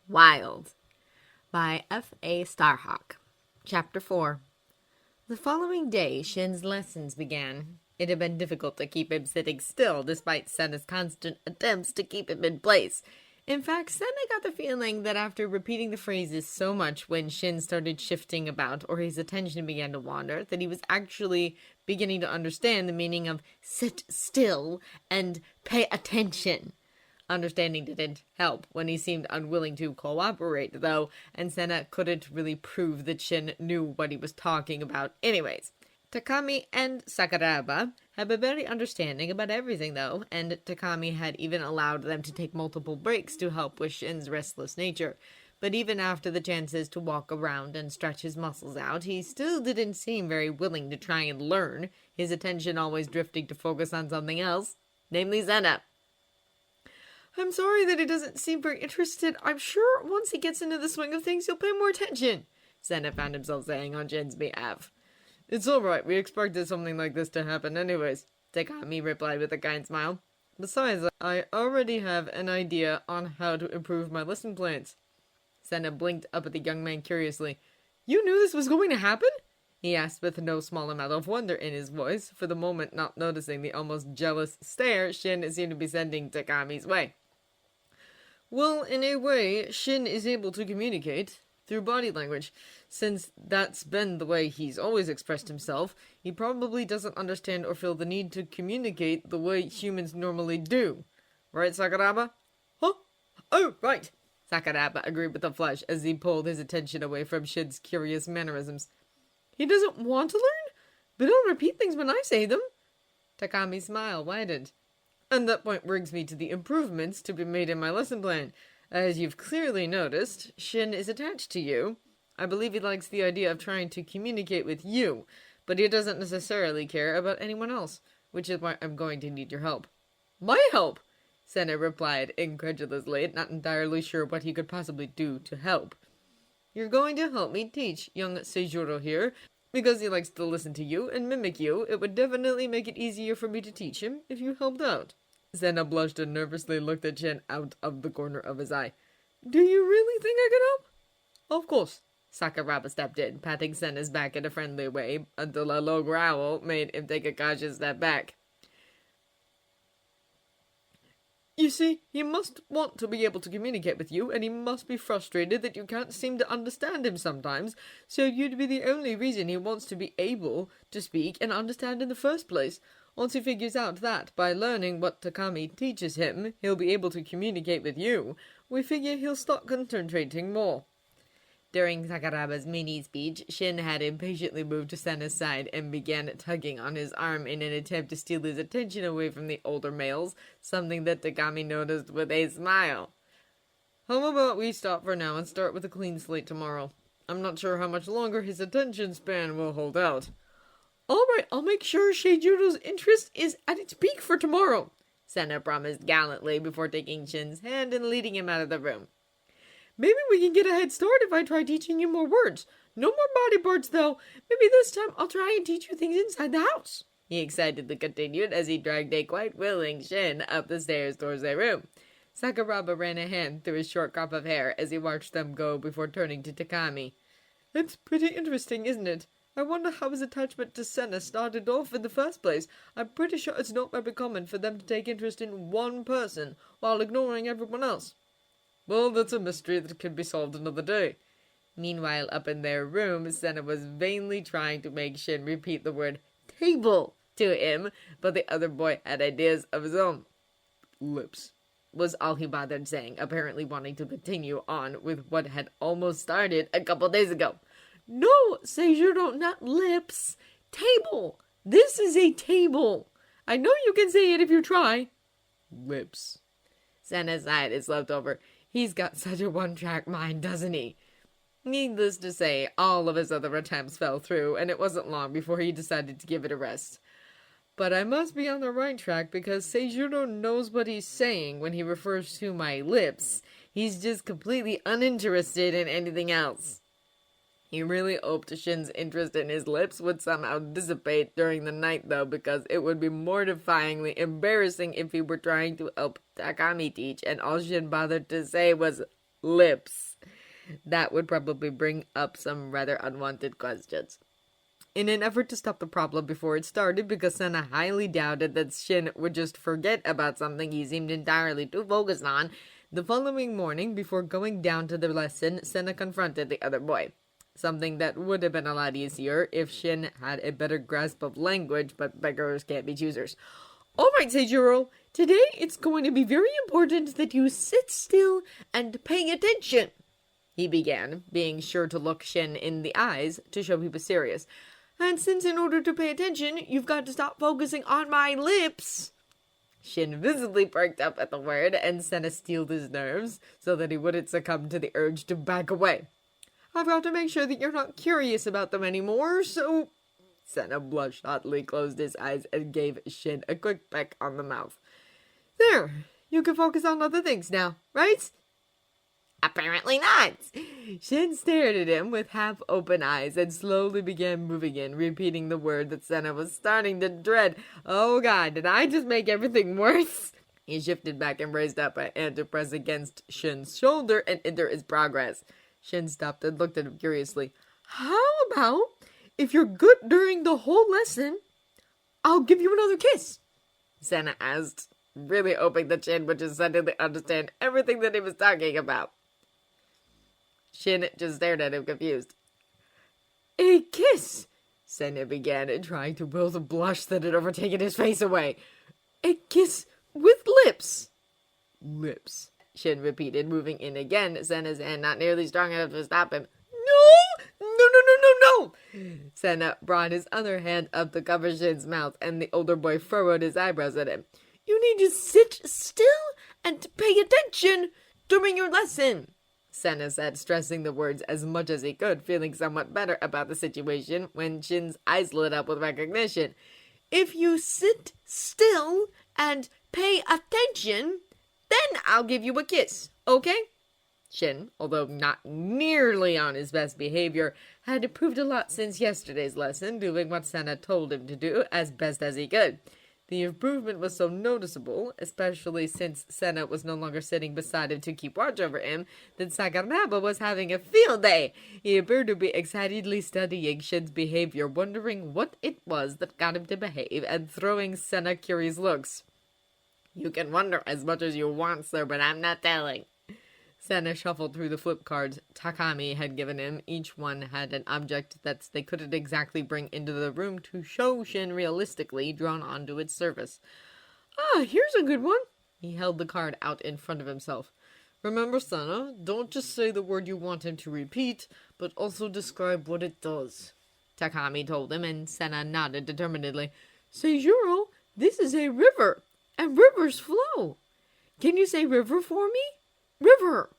Wild by F.A. Starhawk. Chapter 4. The following day, Shin's lessons began. It had been difficult to keep him sitting still, despite Sena's constant attempts to keep him in place. In fact, Sena got the feeling that after repeating the phrases so much when Shin started shifting about or his attention began to wander, that he was actually beginning to understand the meaning of sit still and pay attention. Understanding didn't help when he seemed unwilling to cooperate, though, and Sena couldn't really prove that Shin knew what he was talking about anyways. Takami and Sakuraba had been very understanding about everything, though, and Takami had even allowed them to take multiple breaks to help with Shin's restless nature. But even after the chances to walk around and stretch his muscles out, he still didn't seem very willing to try and learn, his attention always drifting to focus on something else, namely Sena. I'm sorry that he doesn't seem very interested. I'm sure once he gets into the swing of things, he'll pay more attention, Sena found himself saying on Shin's behalf. It's alright, we expected something like this to happen anyways, Takami replied with a kind smile. Besides, I already have an idea on how to improve my lesson plans. Sena blinked up at the young man curiously. You knew this was going to happen? He asked with no small amount of wonder in his voice, for the moment not noticing the almost jealous stare Shin seemed to be sending Takami's way. Well, in a way, Shin is able to communicate through body language. Since that's been the way he's always expressed himself, he probably doesn't understand or feel the need to communicate the way humans normally do. Right, Sakuraba? Huh? Oh, right. Sakuraba agreed with a flush as he pulled his attention away from Shin's curious mannerisms. He doesn't want to learn, but he'll repeat things when I say them. Takami's smile widened. And that point brings me to the improvements to be made in my lesson plan. As you've clearly noticed, Shin is attached to you. I believe he likes the idea of trying to communicate with you, but he doesn't necessarily care about anyone else, which is why I'm going to need your help. My help? Sena replied incredulously, not entirely sure what he could possibly do to help. You're going to help me teach young Seijuro here. Because he likes to listen to you and mimic you, it would definitely make it easier for me to teach him if you helped out. Sena blushed and nervously looked at Shin out of the corner of his eye. Do you really think I could help? Of course. Sakuraba stepped in, patting Sena's back in a friendly way, until a low growl made him take a cautious step back. You see, he must want to be able to communicate with you, and he must be frustrated that you can't seem to understand him sometimes, so you'd be the only reason he wants to be able to speak and understand in the first place. Once he figures out that, by learning what Takami teaches him, he'll be able to communicate with you, we figure he'll start concentrating more. During Sakuraba's mini-speech, Shin had impatiently moved to Sena's side and began tugging on his arm in an attempt to steal his attention away from the older males, something that Takami noticed with a smile. How about we stop for now and start with a clean slate tomorrow? I'm not sure how much longer his attention span will hold out. Alright, I'll make sure Seijuro's interest is at its peak for tomorrow, Sena promised gallantly before taking Shin's hand and leading him out of the room. Maybe we can get a head start if I try teaching you more words. No more body parts, though. Maybe this time I'll try and teach you things inside the house, he excitedly continued as he dragged a quite willing Shin up the stairs towards their room. Sakuraba ran a hand through his short crop of hair as he watched them go before turning to Takami. It's pretty interesting, isn't it? I wonder how his attachment to Sena started off in the first place. I'm pretty sure it's not very common for them to take interest in one person while ignoring everyone else. Well, that's a mystery that can be solved another day. Meanwhile, up in their room, Sena was vainly trying to make Shin repeat the word table to him, but the other boy had ideas of his own. Lips was all he bothered saying, apparently wanting to continue on with what had almost started a couple days ago. No, Seijuro, not lips. Table. This is a table. I know you can say it if you try. Lips. Sena sighed and slept over. He's got such a one-track mind, doesn't he? Needless to say, all of his other attempts fell through, and it wasn't long before he decided to give it a rest. But I must be on the right track because Seijuro knows what he's saying when he refers to my lips. He's just completely uninterested in anything else. He really hoped Shin's interest in his lips would somehow dissipate during the night, though, because it would be mortifyingly embarrassing if he were trying to help Takami teach, and all Shin bothered to say was lips. That would probably bring up some rather unwanted questions. In an effort to stop the problem before it started, because Sena highly doubted that Shin would just forget about something he seemed entirely too focused on, the following morning, before going down to the lesson, Sena confronted the other boy. Something that would have been a lot easier if Shin had a better grasp of language, but beggars can't be choosers. All right, Seijiro, today it's going to be very important that you sit still and pay attention, he began, being sure to look Shin in the eyes to show he was serious. And since in order to pay attention, you've got to stop focusing on my lips. Shin visibly perked up at the word, and Sena steeled his nerves so that he wouldn't succumb to the urge to back away. I've got to make sure that you're not curious about them anymore, so... Sena blushed hotly, closed his eyes, and gave Shin a quick peck on the mouth. There, you can focus on other things now, right? Apparently not. Shin stared at him with half-open eyes and slowly began moving in, repeating the word that Sena was starting to dread. Oh God, did I just make everything worse? He shifted back and raised up a hand to press against Shin's shoulder and enter his progress. Shin stopped and looked at him curiously. How about, if you're good during the whole lesson, I'll give you another kiss? Sena asked, really hoping that Shin would just suddenly understand everything that he was talking about. Shin just stared at him, confused. A kiss, Sena began, trying to will the blush that had overtaken his face away. A kiss with lips. Lips, Shin repeated, moving in again, Sena's hand not nearly strong enough to stop him. No! Sena brought his other hand up to cover Shin's mouth, and the older boy furrowed his eyebrows at him. You need to sit still and pay attention during your lesson, Sena said, stressing the words as much as he could, feeling somewhat better about the situation when Shin's eyes lit up with recognition. If you sit still and pay attention, then I'll give you a kiss, okay? Shin, although not nearly on his best behavior, had improved a lot since yesterday's lesson, doing what Sena told him to do as best as he could. The improvement was so noticeable, especially since Sena was no longer sitting beside him to keep watch over him, that Sakuraba was having a field day. He appeared to be excitedly studying Shin's behavior, wondering what it was that got him to behave, and throwing Sena curious looks. You can wonder as much as you want, sir, but I'm not telling. Sena shuffled through the flip cards Takami had given him. Each one had an object that they couldn't exactly bring into the room to show Shin realistically drawn onto its surface. Here's a good one. He held the card out in front of himself. Remember, Sena, don't just say the word you want him to repeat, but also describe what it does, Takami told him, and Sena nodded determinedly. Seijuro, this is a river, and rivers flow. Can you say river for me? River!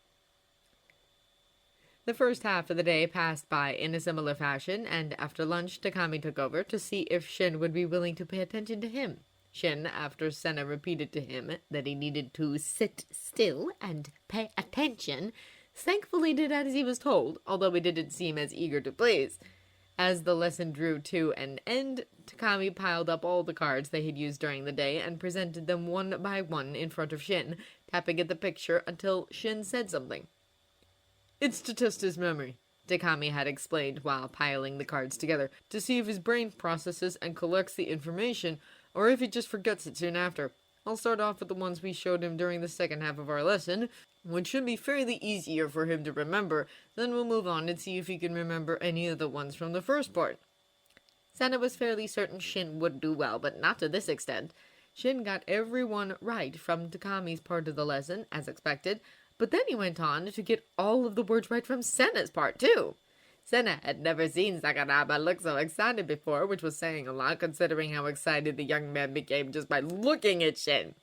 The first half of the day passed by in a similar fashion, and after lunch, Takami took over to see if Shin would be willing to pay attention to him. Shin, after Sena repeated to him that he needed to sit still and pay attention, thankfully did as he was told, although he didn't seem as eager to please. As the lesson drew to an end, Takami piled up all the cards they had used during the day and presented them one by one in front of Shin, tapping at the picture until Shin said something. It's to test his memory, Takami had explained while piling the cards together, to see if his brain processes and collects the information, or if he just forgets it soon after. I'll start off with the ones we showed him during the second half of our lesson, which should be fairly easier for him to remember. Then we'll move on and see if he can remember any of the ones from the first part. Sena was fairly certain Shin would do well, but not to this extent. Shin got every one right from Takami's part of the lesson, as expected, but then he went on to get all of the words right from Sena's part, too. Sena had never seen Sakuraba look so excited before, which was saying a lot considering how excited the young man became just by looking at Shin.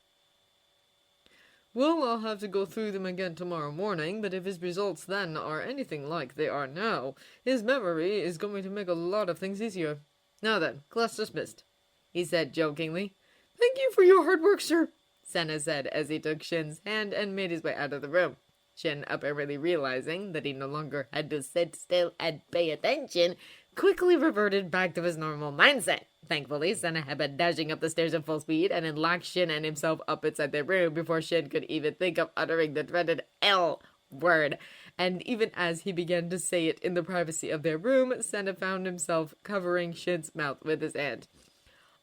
Well, I'll have to go through them again tomorrow morning, but if his results then are anything like they are now, his memory is going to make a lot of things easier. Now then, class dismissed, he said jokingly. Thank you for your hard work, sir, Sena said as he took Shin's hand and made his way out of the room. Shin, apparently realizing that he no longer had to sit still and pay attention, quickly reverted back to his normal mindset. Thankfully, Sena had been dashing up the stairs at full speed and had locked Shin and himself up inside the room before Shin could even think of uttering the dreaded L word. And even as he began to say it in the privacy of their room, Sena found himself covering Shin's mouth with his hand.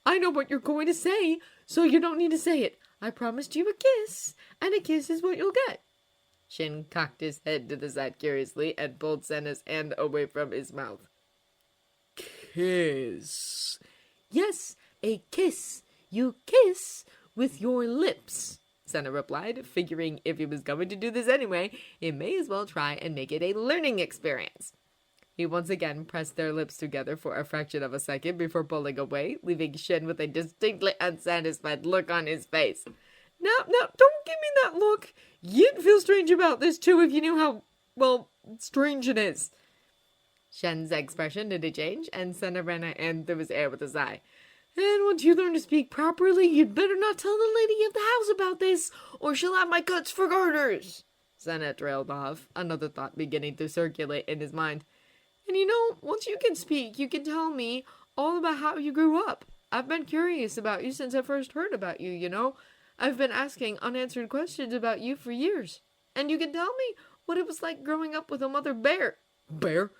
I know what you're going to say, so you don't need to say it. I promised you a kiss, and a kiss is what you'll get. Shin cocked his head to the side curiously and pulled Sena's hand away from his mouth. Kiss. Yes, a kiss. You kiss with your lips, Sena replied, figuring if he was going to do this anyway, he may as well try and make it a learning experience. He once again pressed their lips together for a fraction of a second before pulling away, leaving Shin with a distinctly unsatisfied look on his face. Now, don't give me that look. You'd feel strange about this too if you knew how, strange it is. Shen's expression didn't change, and Sena ran a hand through his hair with a sigh. And once you learn to speak properly, you'd better not tell the lady of the house about this, or she'll have my cuts for garters. Sena trailed off, another thought beginning to circulate in his mind. And once you can speak, you can tell me all about how you grew up. I've been curious about you since I first heard about you, I've been asking unanswered questions about you for years. And you can tell me what it was like growing up with a mother bear. Bear?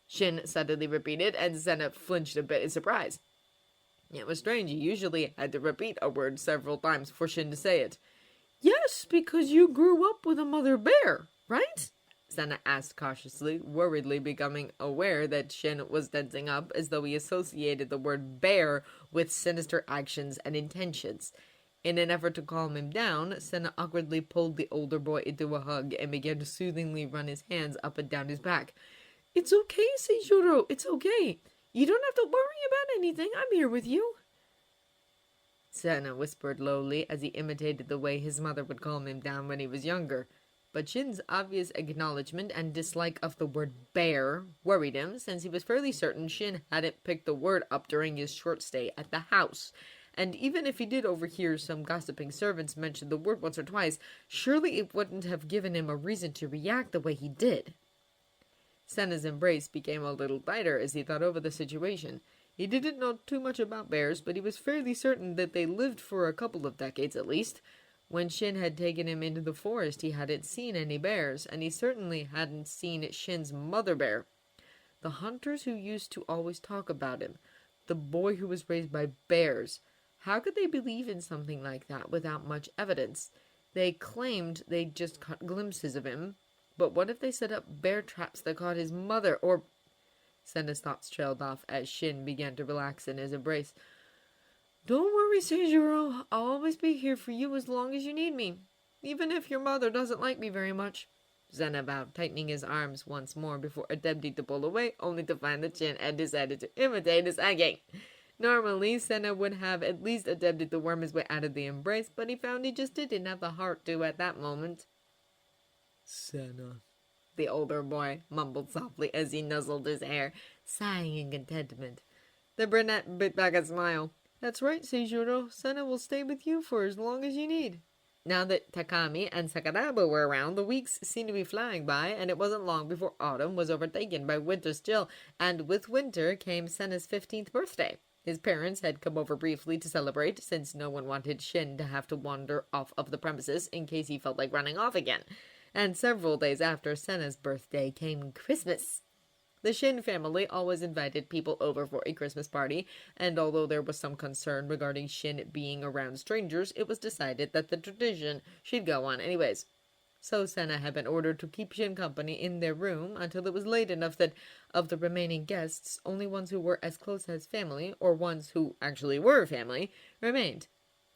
Shin suddenly repeated, and Sena flinched a bit in surprise. It was strange. He usually had to repeat a word several times for Shin to say it. Yes, because you grew up with a mother bear, right? Sena asked cautiously, worriedly becoming aware that Shin was tensing up as though he associated the word bear with sinister actions and intentions. In an effort to calm him down, Sena awkwardly pulled the older boy into a hug and began to soothingly run his hands up and down his back. It's okay, Seijuro, it's okay. You don't have to worry about anything. I'm here with you. Sena whispered lowly as he imitated the way his mother would calm him down when he was younger. But Shin's obvious acknowledgement and dislike of the word bear worried him, since he was fairly certain Shin hadn't picked the word up during his short stay at the house. And even if he did overhear some gossiping servants mention the word once or twice, surely it wouldn't have given him a reason to react the way he did. Sena's embrace became a little tighter as he thought over the situation. He didn't know too much about bears, but he was fairly certain that they lived for a couple of decades at least. When Shin had taken him into the forest, he hadn't seen any bears, and he certainly hadn't seen Shin's mother bear. The hunters who used to always talk about him, the boy who was raised by bears, how could they believe in something like that without much evidence? They claimed they'd just caught glimpses of him, but what if they set up bear traps that caught his mother, or... Sena's thoughts trailed off as Shin began to relax in his embrace. Don't worry, Seijuro. I'll always be here for you as long as you need me, even if your mother doesn't like me very much. Sena vowed, tightening his arms once more before attempting to pull away, only to find that Shin had decided to imitate his hugging. Normally, Sena would have at least attempted to worm his way out of the embrace, but he found he just didn't have the heart to at that moment. Sena, the older boy mumbled softly as he nuzzled his hair, sighing in contentment. The brunette bit back a smile. That's right, Seijuro. Sena will stay with you for as long as you need. Now that Takami and Sakuraba were around, the weeks seemed to be flying by, and it wasn't long before autumn was overtaken by winter's chill, and with winter came Sena's 15th birthday. His parents had come over briefly to celebrate, since no one wanted Shin to have to wander off of the premises in case he felt like running off again. And several days after Sena's birthday came Christmas. The Shin family always invited people over for a Christmas party, and although there was some concern regarding Shin being around strangers, it was decided that the tradition should go on anyways. So Sena had been ordered to keep Shin company in their room until it was late enough that, of the remaining guests, only ones who were as close as family, or ones who actually were family, remained.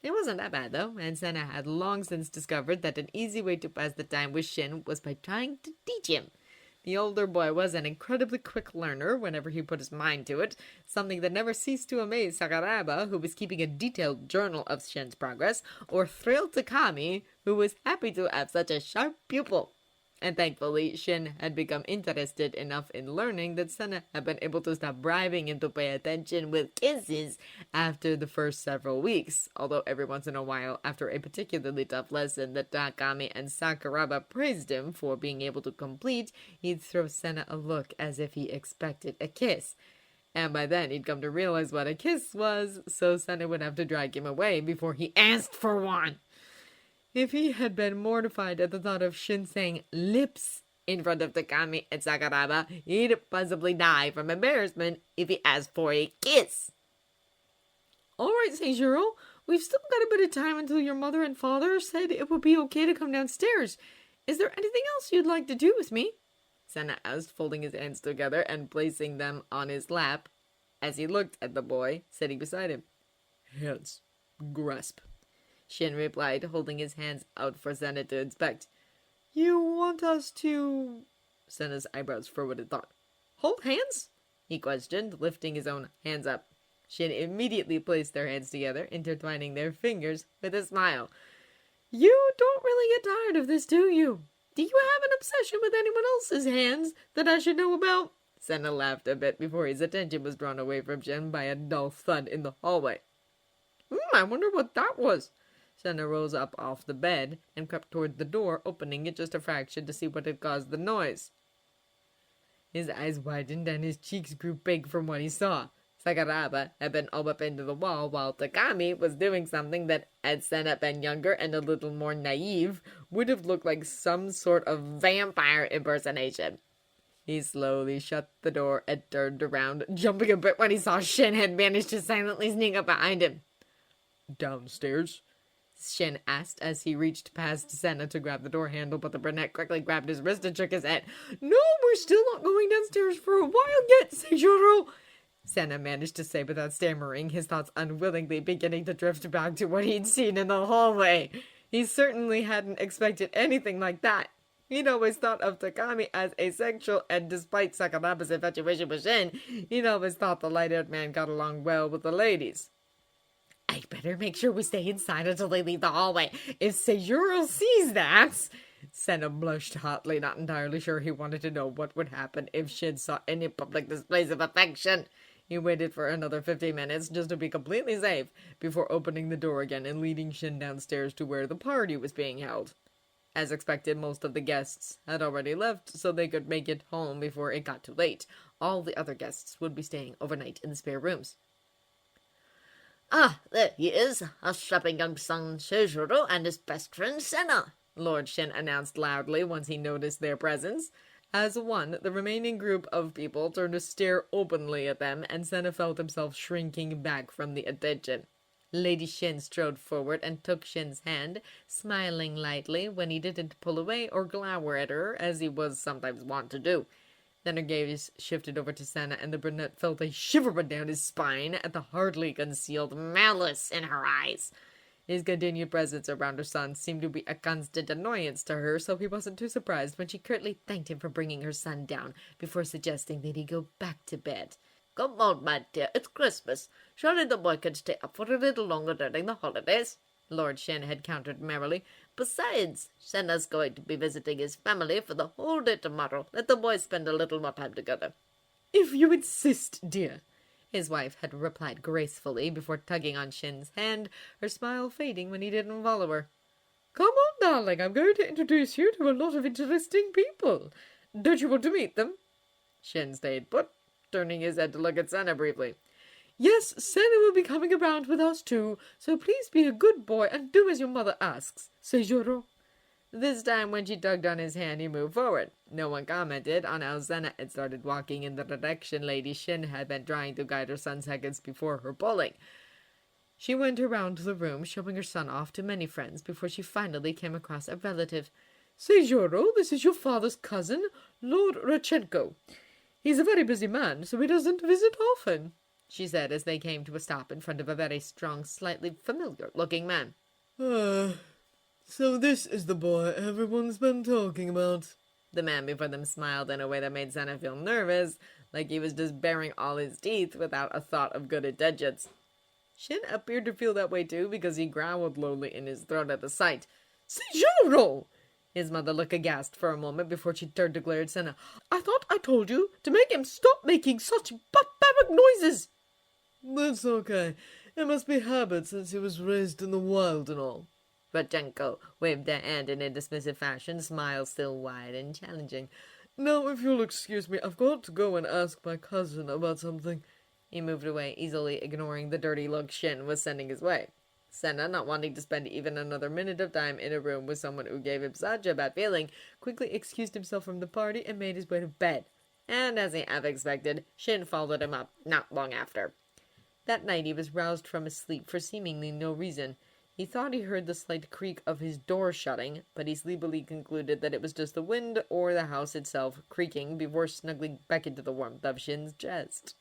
It wasn't that bad, though, and Sena had long since discovered that an easy way to pass the time with Shin was by trying to teach him. The older boy was an incredibly quick learner whenever he put his mind to it, something that never ceased to amaze Sakuraba, who was keeping a detailed journal of Shin's progress, or thrilled Takami, who was happy to have such a sharp pupil. And thankfully, Shin had become interested enough in learning that Sena had been able to stop bribing him to pay attention with kisses after the first several weeks, although every once in a while, after a particularly tough lesson that Takami and Sakuraba praised him for being able to complete, he'd throw Sena a look as if he expected a kiss. And by then, he'd come to realize what a kiss was, so Sena would have to drag him away before he asked for one. If he had been mortified at the thought of Shin saying lips in front of Takami and Sakuraba, he'd possibly die from embarrassment if he asked for a kiss. All right, Seijuro, we've still got a bit of time until your mother and father said it would be okay to come downstairs. Is there anything else you'd like to do with me? Sena asked, folding his hands together and placing them on his lap as he looked at the boy sitting beside him. Hands. Grasp. Shin replied, holding his hands out for Sena to inspect. You want us to... Sena's eyebrows furrowed in thought. Hold hands? He questioned, lifting his own hands up. Shin immediately placed their hands together, intertwining their fingers with a smile. You don't really get tired of this, do you? Do you have an obsession with anyone else's hands that I should know about? Sena laughed a bit before his attention was drawn away from Shin by a dull thud in the hallway. I wonder what that was. Sena rose up off the bed and crept toward the door, opening it just a fraction to see what had caused the noise. His eyes widened and his cheeks grew big from what he saw. Sakuraba had been all up into the wall, while Takami was doing something that, had Sena been younger and a little more naive, would have looked like some sort of vampire impersonation. He slowly shut the door and turned around, jumping a bit when he saw Shin had managed to silently sneak up behind him. Downstairs? Shin asked as he reached past Sena to grab the door handle, but the brunette quickly grabbed his wrist and shook his head. No, we're still not going downstairs for a while yet, Seijuro. Sena managed to say without stammering, his thoughts unwillingly beginning to drift back to what he'd seen in the hallway. He certainly hadn't expected anything like that. He'd always thought of Takami as asexual, and despite Sakuraba's infatuation with Shin, he'd always thought the light-haired man got along well with the ladies. I'd better make sure we stay inside until they leave the hallway. If Seijuro sees that... Sena blushed hotly, not entirely sure he wanted to know what would happen if Shin saw any public displays of affection. He waited for another 50 minutes just to be completely safe before opening the door again and leading Shin downstairs to where the party was being held. As expected, most of the guests had already left, so they could make it home before it got too late. All the other guests would be staying overnight in the spare rooms. Ah, there he is, our strapping young son Seijuro and his best friend Sena, Lord Shin announced loudly once he noticed their presence. As one, the remaining group of people turned to stare openly at them, and Sena felt himself shrinking back from the attention. Lady Shin strode forward and took Shin's hand, smiling lightly when he didn't pull away or glower at her, as he was sometimes wont to do. Then her gaze shifted over to Sena, and the brunette felt a shiver run down his spine at the hardly concealed malice in her eyes. His continued presence around her son seemed to be a constant annoyance to her, so he wasn't too surprised when she curtly thanked him for bringing her son down, before suggesting that he go back to bed. Come on, my dear, it's Christmas. Surely the boy can stay up for a little longer during the holidays, Lord Shin had countered merrily. Besides, Sena's going to be visiting his family for the whole day tomorrow. Let the boys spend a little more time together. If you insist, dear, his wife had replied gracefully before tugging on Shin's hand, her smile fading when he didn't follow her. Come on, darling, I'm going to introduce you to a lot of interesting people. Don't you want to meet them? Shin stayed put, turning his head to look at Sena briefly. Yes, Sena will be coming around with us too, so please be a good boy and do as your mother asks. Seijuro. This time, when she tugged on his hand, he moved forward. No one commented on how Sena had started walking in the direction Lady Shin had been trying to guide her son seconds before her pulling. She went around the room, showing her son off to many friends before she finally came across a relative. Seijuro, this is your father's cousin, Lord Rodchenko. He's a very busy man, so he doesn't visit often, she said as they came to a stop in front of a very strong, slightly familiar-looking man. So this is the boy everyone's been talking about. The man before them smiled in a way that made Sena feel nervous, like he was just baring all his teeth without a thought of good intentions. Shin appeared to feel that way too, because he growled lowly in his throat at the sight. Seijuro! His mother looked aghast for a moment before she turned to glare at Sena. I thought I told you to make him stop making such barbaric noises. That's okay. It must be habit since he was raised in the wild and all. Rodchenko waved a hand in a dismissive fashion, smile still wide and challenging. Now, if you'll excuse me, I've got to go and ask my cousin about something. He moved away, easily ignoring the dirty look Shin was sending his way. Sena, not wanting to spend even another minute of time in a room with someone who gave him such a bad feeling, quickly excused himself from the party and made his way to bed. And as he half expected, Shin followed him up not long after. That night he was roused from his sleep for seemingly no reason. He thought he heard the slight creak of his door shutting, but he sleepily concluded that it was just the wind or the house itself creaking before snuggling back into the warmth of Shin's chest.